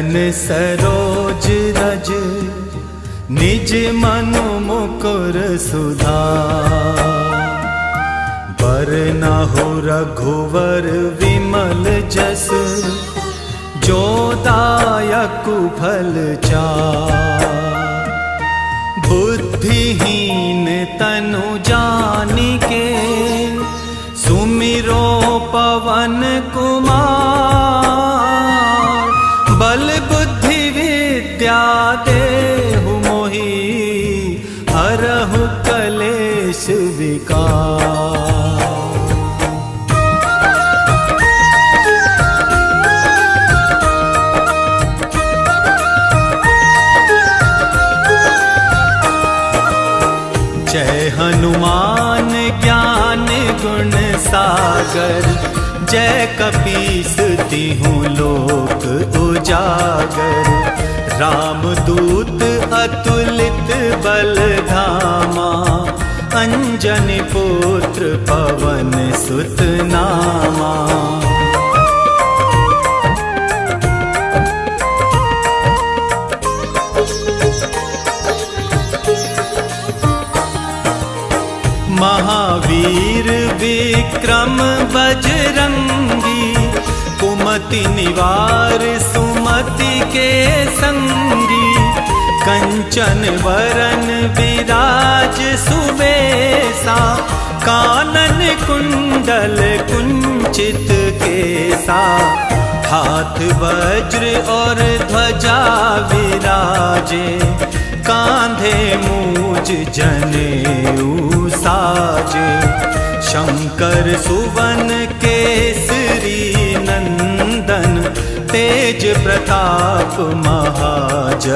चरण सरोज रज, निज मनु मुकुर सुधार। बरनहु रघुवर विमल जस, जो दायक फल चार। बुद्धिहीन तनु जानिके, सुमिरो पवन कुमार। बल बुद्धि विद्या देहु मोहि, हरहु कलेश विकार। जय हनुमान ज्ञान गुण सागर, जय कपीस तिहु लोक उजागर। रामदूत अतुलित बल धामा, अंजनी पुत्र पवन सुत नामा। महावीर विक्रम बजरंगी, कुमति निवार सुमति के संगी। कंचन वरन विराज सुबेसा, कानन कुंडल कुंचित केसा। हाथ वज्र और ध्वजा विराजे, कांधे मूज जनेऊ साजे। शंकर सुवन केसरी नंदन, तेज प्रताप महाजगवंदन।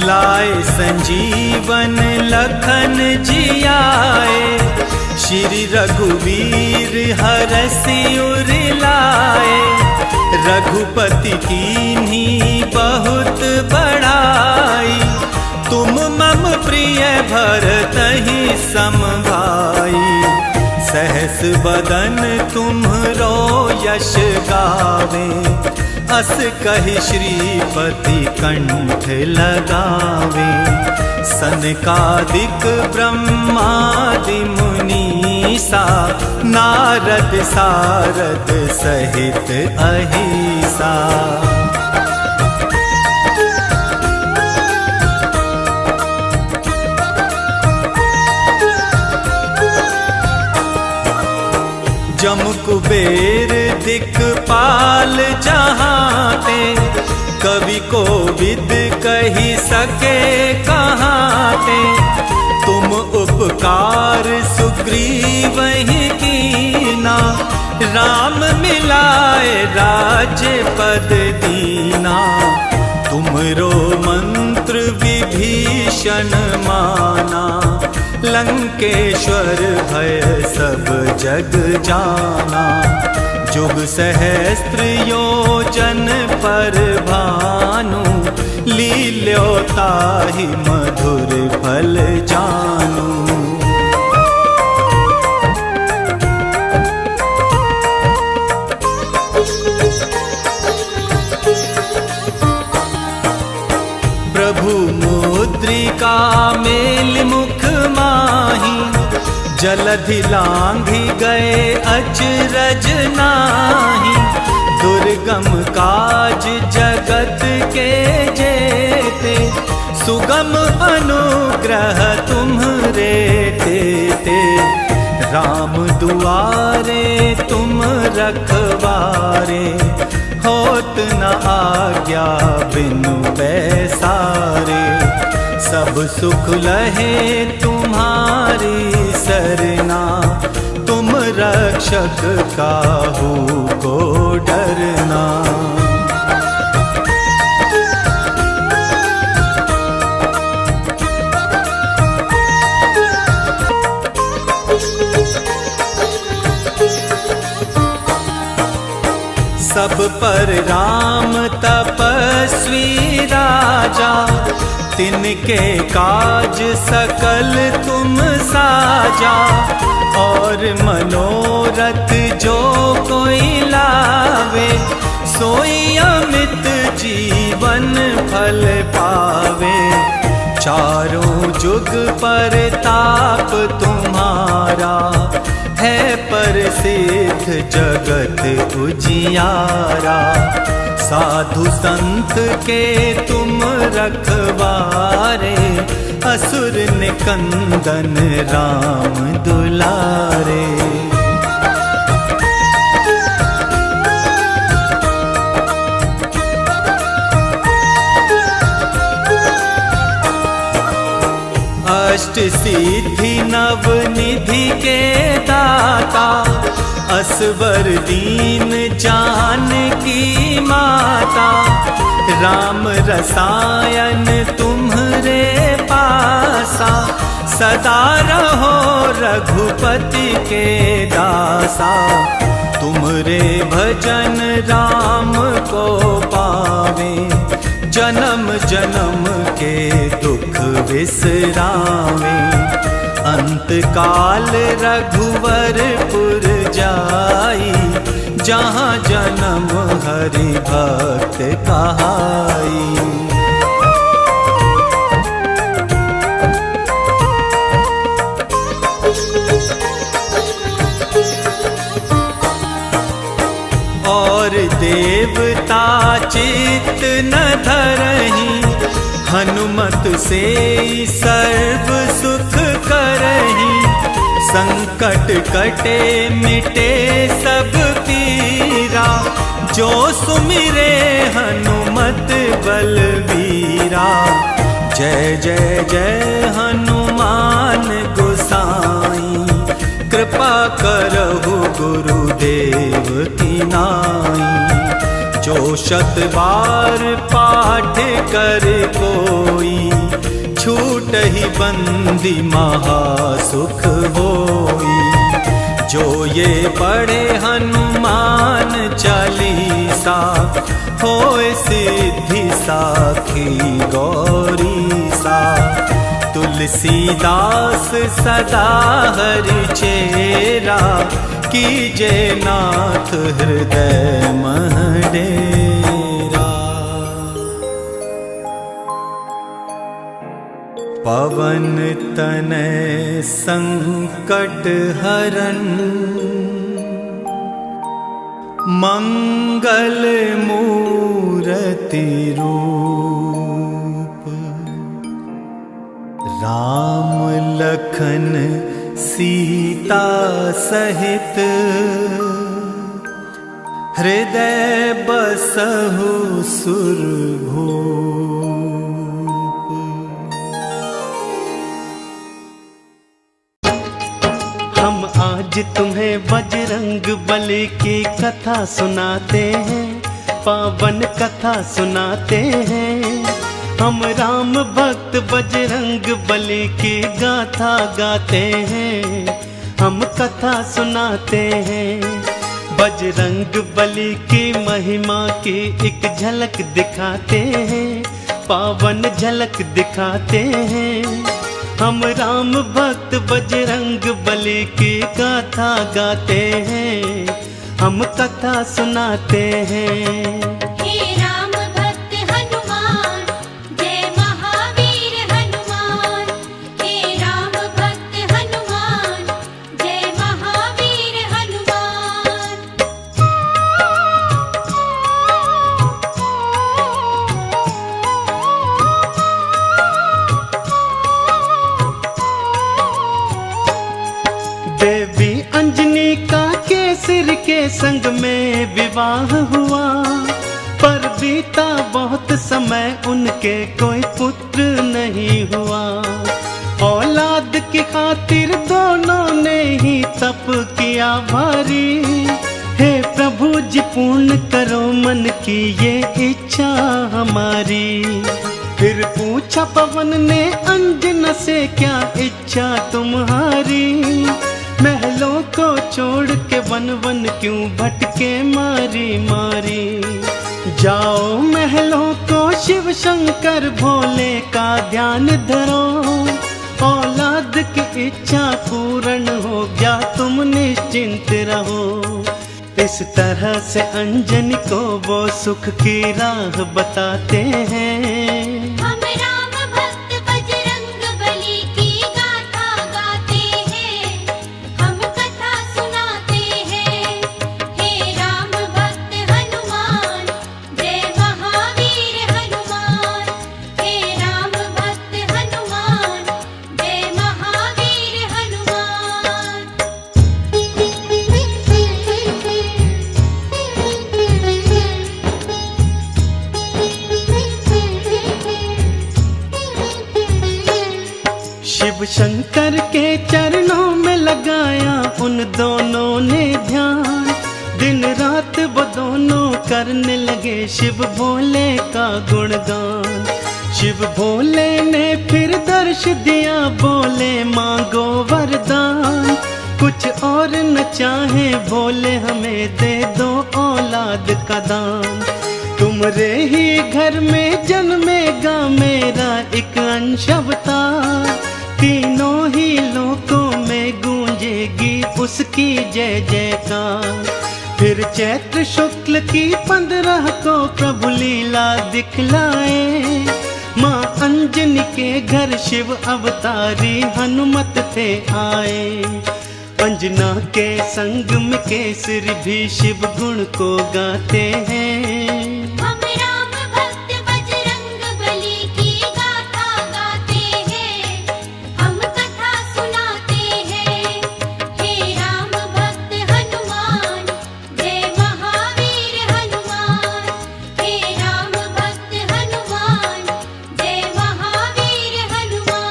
लाए संजीवन लखन जियाए, श्री रघुवीर हरषि उर लाए। रघुपति कीन्ही बहुत बड़ाई, तुम मम प्रिय भरतहि सम भाई। सहस बदन तुम्हरो यश गावे, अस कहि श्रीपति कंठ लगावे। सनकादिक ब्रह्मादि मुनीसा, नारद सारद सहित अहिसा। जम कुबेर दिक्पाल जहाते, कवि को विद कही सके कहाते। तुम उपकार सुग्रीवहि कीना, राम मिलाए राज्य पद दीना। तुमरो मंत्र विभीषण माना, लंकेश्वर भय सब जग जाना। जुग सहस्त्र योजन पर भानु, लील्यो ताहि मधुर फल जानू। प्रभु मुद्रिका मेल मुख माही, जलधि लांघि गए अचरज नाही। दुर्गम काज जगत के जेते, सुगम अनुग्रह तुम्हरे तेते। राम दुआरे तुम रखवारे, होत न आज्ञा बिनु पैसारे। सब सुख लहे तुम्हारी सरना, तुम रक्षक काहू को डरना। सब पर राम तपस्वी राजा, तिनके काज सकल तुम साजा। और मनोरथ जो कोई लावे, सोई अमित जीवन फल पावे। चारों जुग पर ताप तुम्हारा, है प्रसिद्ध जगत उजियारा। साधु संत के तुम रखवारे, असुर निकंदन राम दुलारे। अष्ट सिद्धि नव निधि के दाता, असवर दीन जानकी माता। राम रसायन तुम्हरे पासा, सदा रहो रघुपति के दासा। तुमरे भजन राम को पावे, जन्म जन्म के दुख विसरावे। अंत काल रघुवरपुर जाई, जहाँ जन्म हरि भक्त कहाई। और देवता चित्त न धरहीं, हनुमत से सर्व सुख करहीं। संकट कटे मिटे सब पीरा, जो सुमिरे हनुमत बलवीरा। जय जय जय हनुमान गोसाई, कृपा करहु गुरुदेव की नाई। जो शत बार पाठ कर कोई, छूटहि बंदी महासुख होई। जो ये पढ़े हनुमान चालीसा, होए सिद्धि साखी गौरी सा। तुलसीदास सदा हरि चेरा, कीजे नाथ हृदय मह डेरा। पवन तनय संकट हरन, मंगल मूरति रूप। राम लखन सीता सहित, हृदय बसहु सुरभूप। हम आज तुम्हें बजरंग बली की कथा सुनाते हैं, पावन कथा सुनाते हैं। हम राम भक्त बजरंग बली की गाथा गाते हैं, हम कथा सुनाते हैं। बजरंग बली की महिमा की एक झलक दिखाते हैं, पावन झलक दिखाते हैं। हम राम भक्त बजरंग बली की गाथा गाते हैं, हम कथा सुनाते हैं। देवी अंजनी का केसर के संग में विवाह हुआ, पर बीता बहुत समय उनके कोई पुत्र नहीं हुआ। औलाद की खातिर दोनों ने ही तप किया भारी, हे प्रभु जी पूर्ण करो मन की ये इच्छा हमारी। फिर पूछा पवन ने अंजना से क्या इच्छा तुम्हारी, महलों को छोड़ के वन वन क्यों भटके मारी मारी। जाओ महलों को शिव शंकर भोले का ध्यान धरो, औलाद की इच्छा पूर्ण हो गया तुम निश्चिंत रहो। इस तरह से अंजनी को वो सुख की राह बताते हैं। हम राम भक्त बजरंग बली की गाथा गाते हैं, हम कथा सुनाते हैं। हे राम भक्त हनुमान, जय महावीर हनुमान। हे राम भक्त हनुमान, जय महावीर हनुमान। शिव शंकर के चरणों में लगाया उन दोनों ने ध्यान। दिन रात वो दोनों करने लगे शिव भोले का गुणगान। शिव भोले ने फिर दर्श दिया, बोले मांगो वरदान। कुछ और न चाहे भोले हमें दे दो औलाद का दान। तुम्हारे ही घर में जन्मेगा मेरा एक अंश अवतार। तीनों ही लोकों में गूंजेगी उसकी जय जयकार। फिर चैत्र शुक्ल की 15 को प्रभु लीला दिखलाए। माँ अंजनी के घर शिव अवतारी हनुमत थे आए। अंजना के संग में केसरी भी शिव गुण को गाते हैं। हम राम भक्त बजरंग बली की गाथा गाते हैं, हम कथा सुनाते हैं। हे राम भक्त हनुमान, जय महावीर हनुमान। हे राम भक्त हनुमान, जय महावीर हनुमान।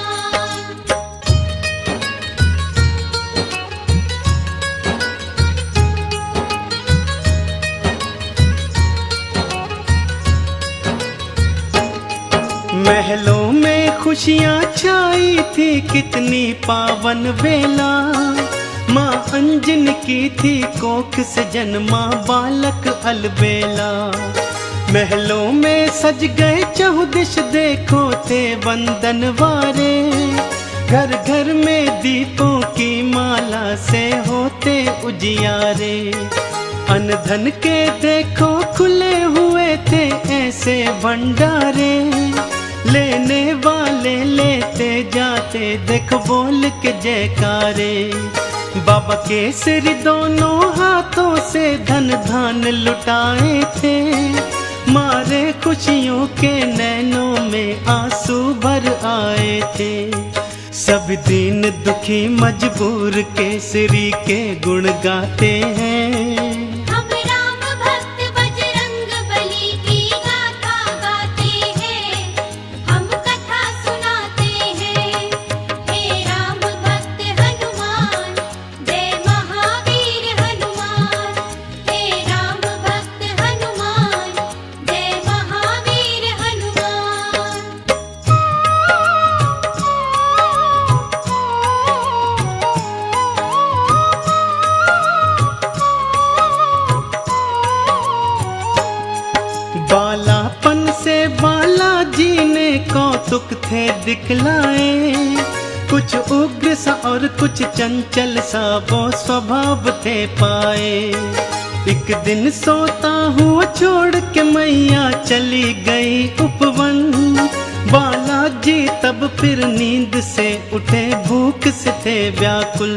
महलों में खुशियाँ छाई थी कितनी पावन बेला। माँ अंजनी की थी कोख से जन्मा बालक अलबेला। महलों में सज गए चहुदिश देखो थे वंदन वारे। घर घर में दीपों की माला से होते उजियारे। अन्न धन के देखो खुले हुए थे ऐसे भंडारे। लेने वाले लेते जाते देख बोल के जयकारे। बाबा केसरी दोनों हाथों से धन धान लुटाए थे। मारे खुशियों के नैनों में आंसू भर आए थे। सब दीन दुखी मजबूर केसरी के गुण गाते हैं। हम राम भक्त बजरंग बली की गाथा गाते हैं, हम कथा सुनाते हैं। हे राम भक्त हनुमान, जय महावीर हनुमान। हे राम भक्त हनुमान, जय महावीर हनुमान। बालापन से बालाजी ने कौतुक थे दिखलाए। कुछ उग्र सा और कुछ चंचल सा वो स्वभाव थे पाए। एक दिन सोता हुआ छोड़ के मैया चली गई उपवन। बालाजी तब फिर नींद से उठे भूख से थे व्याकुल।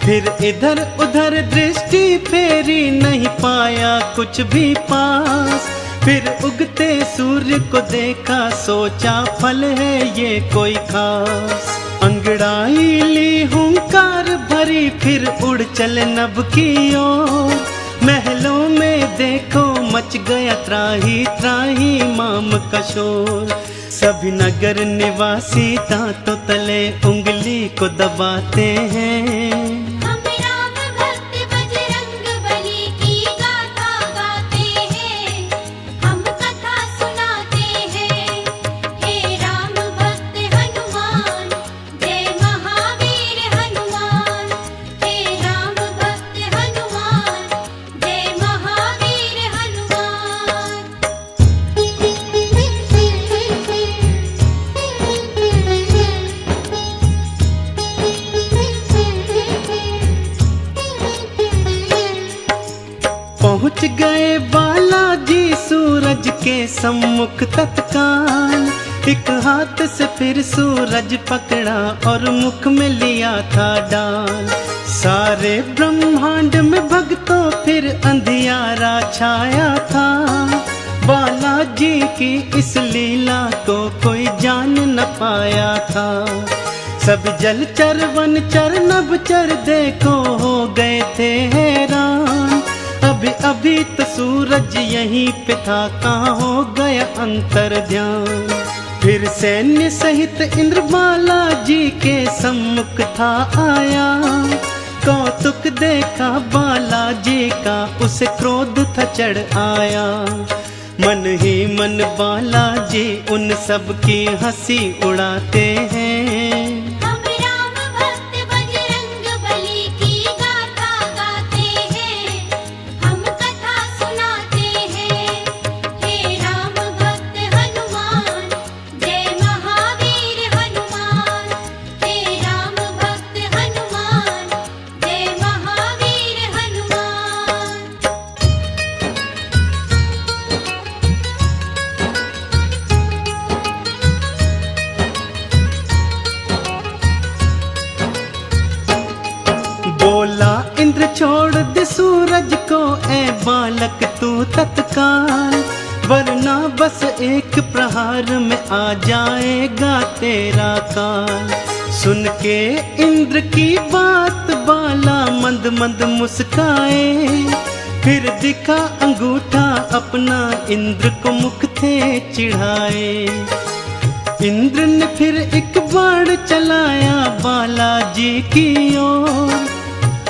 फिर इधर उधर दृष्टि फेरी नहीं पाया कुछ भी पास। फिर उगते सूर्य को देखा सोचा फल है ये कोई खास। अंगड़ाई ली हुंकार भरी फिर उड़ चले नभ की ओर। महलों में देखो मच गया त्राही त्राही माम का शोर। सभी नगर निवासी दांतों तले उंगली को दबाते हैं। हम राम भक्त बजरंग बली की गाथा गाते हैं, हम कथा सुनाते हैं। हे राम भक्त हनुमान, जय महावीर हनुमान। सम्मुख तत्काल एक हाथ से फिर सूरज पकड़ा और मुख में लिया था डाल। सारे ब्रह्मांड में भक्तों फिर अंधियारा छाया था। बालाजी की इस लीला को कोई जान न पाया था। सब जलचर वनचर नभचर देखो हो गए थे हैरान। अभी अभी तो सूरज यहीं पे था, कहाँ हो गया अंतर ध्यान। फिर सैन्य सहित इंद्र बालाजी के सम्मुख था आया। कौतुक देखा बालाजी का, उसे क्रोध था चढ़ आया। मन ही मन बालाजी उन सब की हंसी उड़ाते हैं। हम राम भक्त बजरंग बली की गाथा गाते हैं, हम कथा सुनाते हैं। हे राम भक्त हनुमान, जय महावीर हनुमान। हे राम भक्त हनुमान, जय महावीर हनुमान। बोला इंद्र छोड़ दे सूरज को, ए बालक तू तत्काल, वरना बस एक प्रहार में आ जाएगा तेरा काल। सुन के इंद्र की बात बाला मंद मंद मुस्काए। फिर दिखा अंगूठा अपना, इंद्र को मुख थे चिढ़ाए। इंद्र ने फिर एक बाण चलाया बालाजी की ओर।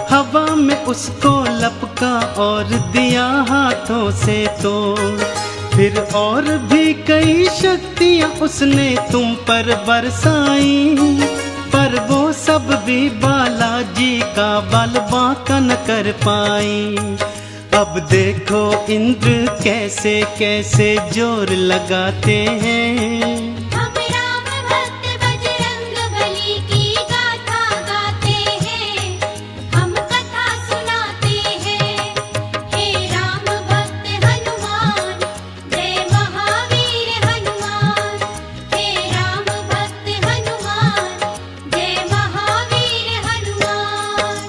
हवा में उसको लपका और दिया हाथों से तोड़। फिर और भी कई शक्तियां उसने तुम पर बरसाई, पर वो सब भी बालाजी का बल बांका न कर पाई। अब देखो इंद्र कैसे कैसे जोर लगाते हैं। हम राम भक्त बजरंग बली की गाथा गाते हैं, हम कथा सुनाते हैं। हे राम भक्त हनुमान, जय महावीर हनुमान। हे राम भक्त हनुमान, जय महावीर हनुमान।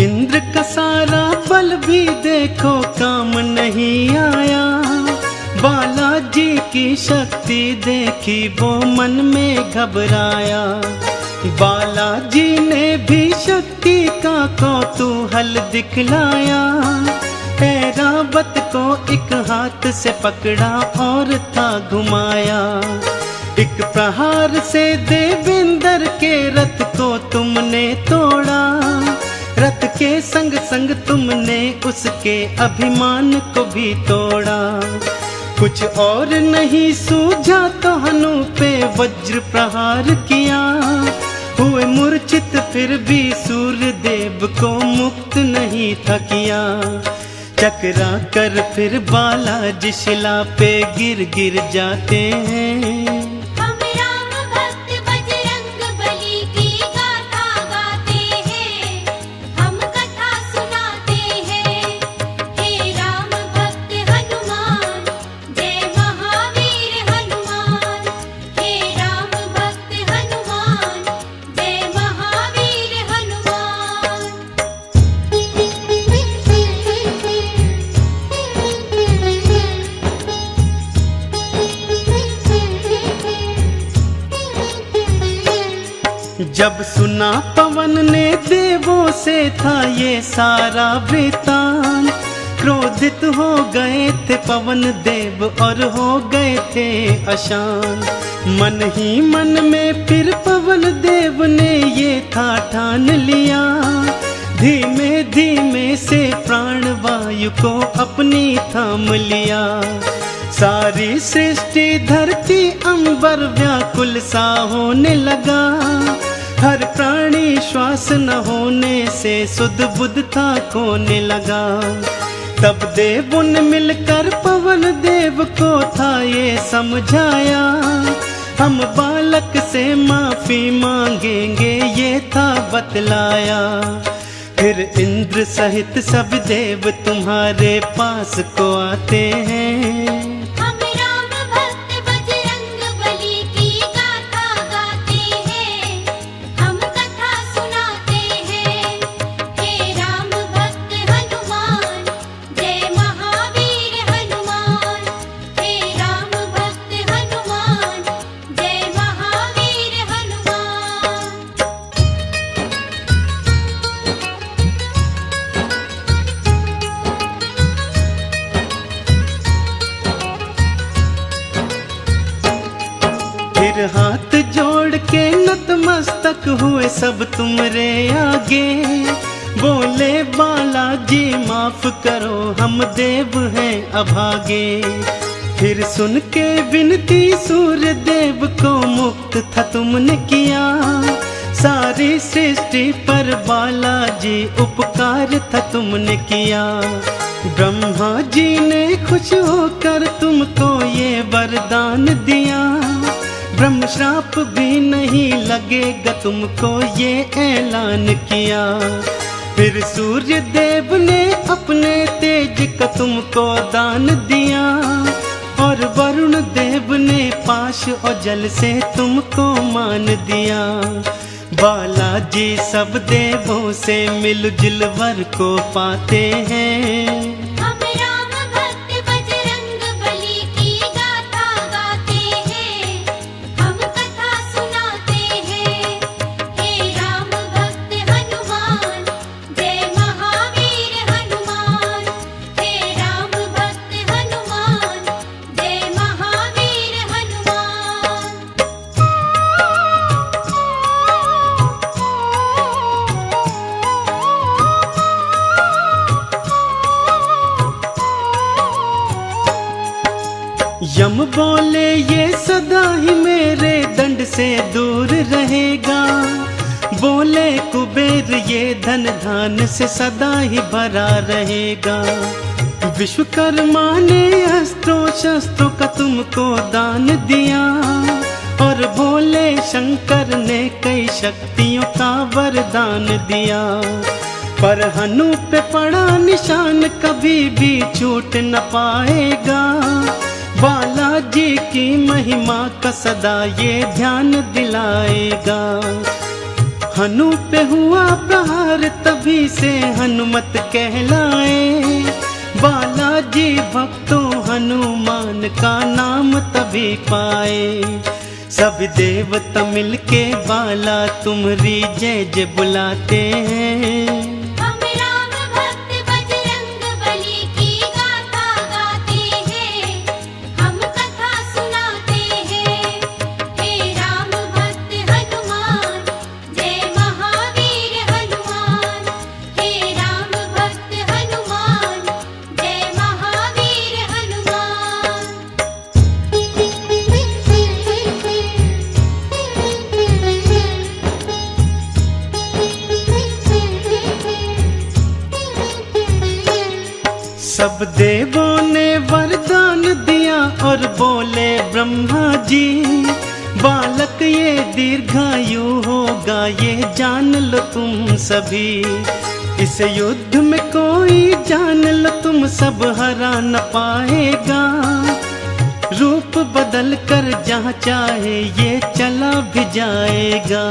इंद्र का सारा बल भी देखो काम नहीं आया। बालाजी की शक्ति देखी वो मन में घबराया। बालाजी ने भी शक्ति का कौतूहल दिखलाया। ऐरावत को एक हाथ से पकड़ा और था घुमाया। एक प्रहार से देवेंद्र के रथ को तुमने तोड़ा। रथ के संग संग तुमने उसके अभिमान को भी तोड़ा। कुछ और नहीं सूझा तो हनु पे वज्र प्रहार किया। हुए मूर्छित फिर भी सूर्य देव को मुक्त नहीं था किया। चकरा कर फिर बालाजी शिला पे गिर गिर जाते हैं। हम राम भक्त बजरंग बली की गाथा गाते हैं, हम कथा सुनाते हैं। हे राम भक्त हनुमान, जय महावीर हनुमान। हे राम भक्त हनुमान, जय महावीर हनुमान। जब सुना पवन ने देवों से था ये सारा वृतांत, क्रोधित हो गए थे पवन देव और हो गए थे अशांत। मन ही मन में फिर पवन देव ने ये था ठान लिया। धीमे धीमे से प्राण वायु को अपनी थाम लिया। सारी सृष्टि धरती अंबर व्याकुल सा होने लगा। हर प्राणी श्वास न होने से सुध बुध था खोने लगा। तब देवों ने मिलकर पवन देव को था ये समझाया। हम बालक से माफी मांगेंगे ये था बतलाया। फिर इंद्र सहित सब देव तुम्हारे पास को आते हैं। हम राम भक्त बजरंग बली की गाथा गाते हैं, हम कथा सुनाते हैं। हे राम भक्त हनुमान, जय महावीर हनुमान। हे राम भक्त हनुमान, जय महावीर हनुमान। फिर हाथ जोड़ के नतमस्तक हुए सब तुमरे आगे। बोले बालाजी माफ करो हम देव हैं अभागे। फिर सुन के विनती सूर्य देव को मुक्त था तुमने किया। सारी सृष्टि पर बालाजी उपकार था तुमने किया। ब्रह्मा जी ने खुश होकर तुमको ये वरदान दिया। ब्रह्म श्राप भी नहीं लगेगा तुमको ये ऐलान किया। फिर सूर्य देव ने अपने तेज का तुमको दान दिया। और वरुण देव ने पाश और जल से तुमको मान दिया। बालाजी सब देवों से मिलजुल वर को पाते हैं। हम राम भक्त बजरंग बली की गाथा गाते हैं, हम कथा सुनाते हैं। हे राम भक्त हनुमान, जय महावीर हनुमान। हे राम भक्त हनुमान, जय महावीर हनुमान। यम बोले ये सदा ही मेरे दंड से दूर रहेगा। बोले कुबेर ये धन धान से सदा ही भरा रहेगा। विश्वकर्मा ने अस्त्रों शस्त्रों का तुमको दान दिया। और भोले शंकर ने कई शक्तियों का वरदान दिया। पर हनु पे पड़ा निशान कभी भी छूट न पाएगा। बालाजी की महिमा का सदा ये ध्यान दिलाएगा। हनु पे हुआ प्रहार तभी से हनुमत कहलाए। बालाजी भक्तों हनुमान का नाम तभी पाए। सब देवता मिलके बाला तुम्हारी जय जय बुलाते हैं। हम राम भक्त बजरंग बली की गाथा गाते हैं, हम कथा सुनाते हैं। हे राम भक्त हनुमान, जय महावीर हनुमान। हे राम भक्त हनुमान, जय महावीर हनुमान। सब देवों ने वरदान दिया और बोले ब्रह्मा जी। बालक ये दीर्घायु होगा ये जान लो तुम सभी। इस युद्ध में कोई जान लो तुम सब हरा न पाएगा। रूप बदल कर जहाँ चाहे ये चला भी जाएगा।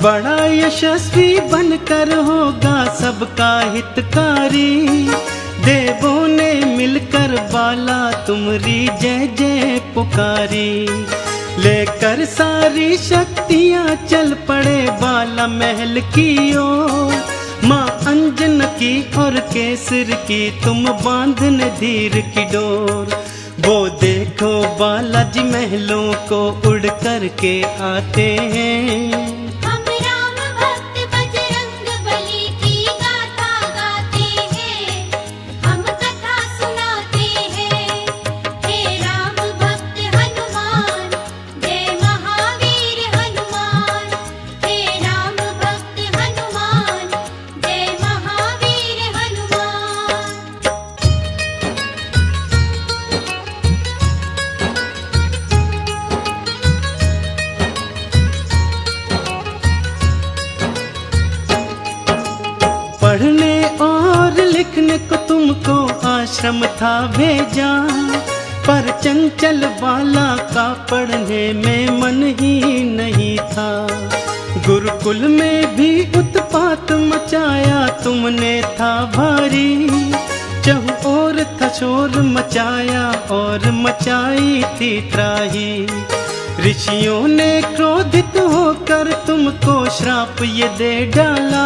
बड़ा यशस्वी बनकर होगा सबका हितकारी। देवों ने मिलकर बाला तुम्हारी जय जय पुकारी। लेकर सारी शक्तियाँ चल पड़े बाला महल की ओर। माँ अंजन की और केसर की तुम बांधने धीर की डोर। वो देखो बालाजी महलों को उड़ कर के आते हैं। हम राम भक्त बजरंग बली की गाथा गाते हैं, हम कथा सुनाते हैं। हे राम भक्त हनुमान, जय महावीर हनुमान। हे राम भक्त हनुमान, जय महावीर हनुमान। आश्रम था भेजा, पर चंचल बाला का पढ़ने में मन ही नहीं था। गुरुकुल में भी उत्पात मचाया तुमने था भारी, चहु और था शोर मचाया और मचाई थी त्राही। ऋषियों ने क्रोधित होकर तुमको श्राप ये दे डाला,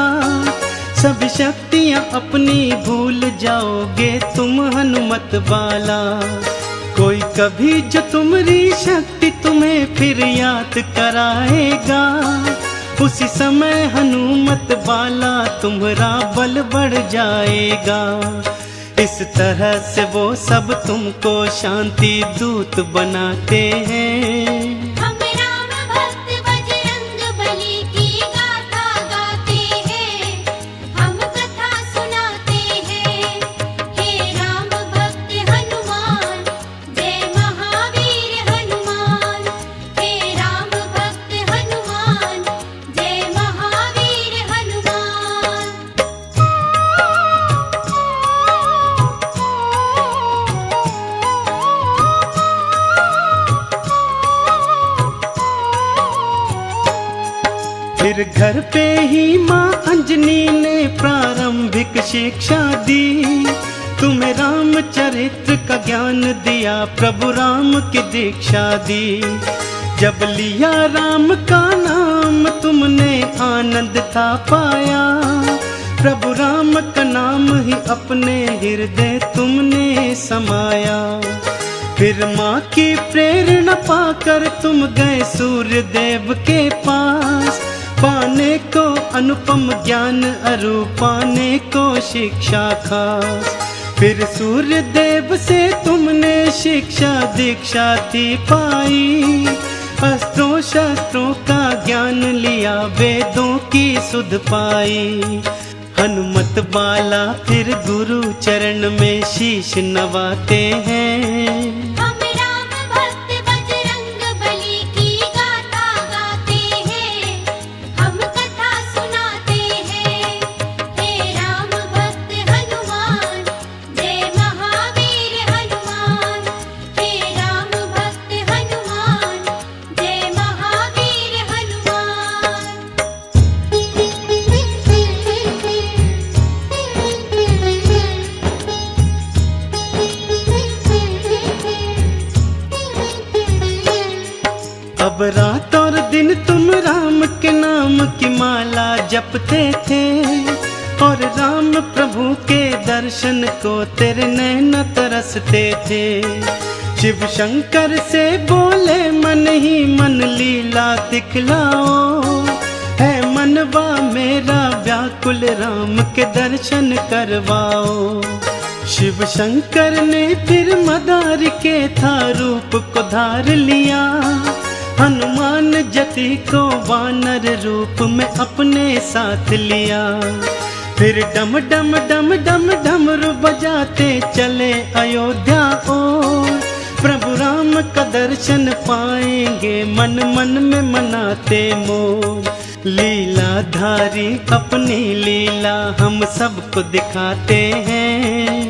सभी शक्तियां अपनी भूल जाओगे तुम हनुमत बाला। कोई कभी जो तुम्हारी शक्ति तुम्हें फिर याद कराएगा, उसी समय हनुमत बाला तुम्हारा बल बढ़ जाएगा। इस तरह से वो सब तुमको शांति दूत बनाते हैं। हम राम भक्त बजरंग बली की गाथा गाते हैं, हम कथा सुनाते हैं। हे राम भक्त हनुमान, जय महावीर हनुमान। हे राम भक्त हनुमान, जय महावीर हनुमान। फिर घर पे ही माँ अंजनी ने प्रारंभिक शिक्षा दी, तुम्हें रामचरित्र का ज्ञान दिया, प्रभु राम की दीक्षा दी। जब लिया राम का नाम तुमने आनंद था पाया, प्रभु राम का नाम ही अपने हृदय तुमने समाया। फिर माँ की प्रेरणा पाकर तुम गए सूर्य देव के पास, पाने को अनुपम ज्ञान अरु पाने को शिक्षा खास। फिर सूर्य देव से तुमने शिक्षा दीक्षा थी पाई, अस्त्रों शस्त्रों का ज्ञान लिया, वेदों की सुध पाई। हनुमत बाला फिर गुरु चरण में शीश नवाते हैं। हम राम भक्त बजरंग बली की गाथा गाते हैं, हम कथा सुनाते हैं। हे राम भक्त हनुमान, जय महावीर हनुमान। हे राम भक्त हनुमान, जय महावीर हनुमान। अब रात और दिन तुम राम के नाम की माला जपते थे, और राम प्रभु के दर्शन को तेरे नैन तरसते थे। शिव शंकर से बोले मन ही मन लीला दिखलाओ, है मनवा मेरा व्याकुल राम के दर्शन करवाओ। शिव शंकर ने फिर मदार के था रूप को धार लिया, हनुमान जति को वानर रूप में अपने साथ लिया। फिर डम डम डम डम डमरू बजाते चले अयोध्या ओर, प्रभु राम का दर्शन पाएंगे मन मन में मनाते मोर। लीलाधारी अपनी लीला हम सबको दिखाते हैं।